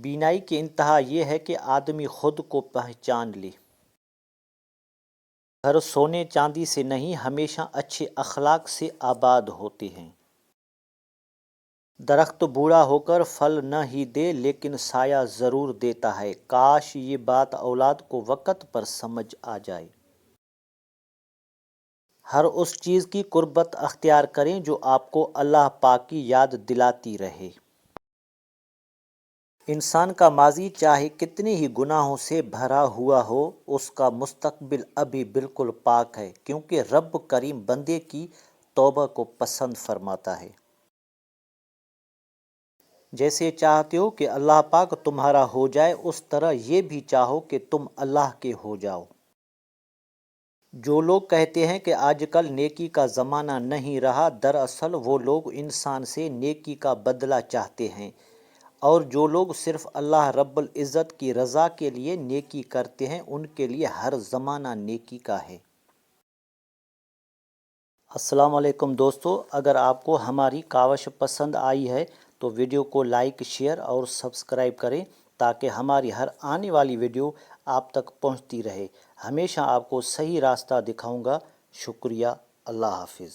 بینائی کی انتہا یہ ہے کہ آدمی خود کو پہچان لے۔ گھر سونے چاندی سے نہیں، ہمیشہ اچھے اخلاق سے آباد ہوتے ہیں۔ درخت بوڑھا ہو کر پھل نہ ہی دے لیکن سایہ ضرور دیتا ہے۔ کاش یہ بات اولاد کو وقت پر سمجھ آ جائے۔ ہر اس چیز کی قربت اختیار کریں جو آپ کو اللہ پاک کی یاد دلاتی رہے۔ انسان کا ماضی چاہے کتنے ہی گناہوں سے بھرا ہوا ہو، اس کا مستقبل ابھی بالکل پاک ہے، کیونکہ رب کریم بندے کی توبہ کو پسند فرماتا ہے۔ جیسے چاہتے ہو کہ اللہ پاک تمہارا ہو جائے، اس طرح یہ بھی چاہو کہ تم اللہ کے ہو جاؤ۔ جو لوگ کہتے ہیں کہ آج کل نیکی کا زمانہ نہیں رہا، دراصل وہ لوگ انسان سے نیکی کا بدلہ چاہتے ہیں، اور جو لوگ صرف اللہ رب العزت کی رضا کے لیے نیکی کرتے ہیں، ان کے لیے ہر زمانہ نیکی کا ہے۔ السلام علیکم دوستو، اگر آپ کو ہماری کاوش پسند آئی ہے تو ویڈیو کو لائک، شیئر اور سبسکرائب کریں تاکہ ہماری ہر آنے والی ویڈیو آپ تک پہنچتی رہے۔ ہمیشہ آپ کو صحیح راستہ دکھاؤں گا۔ شکریہ۔ اللہ حافظ۔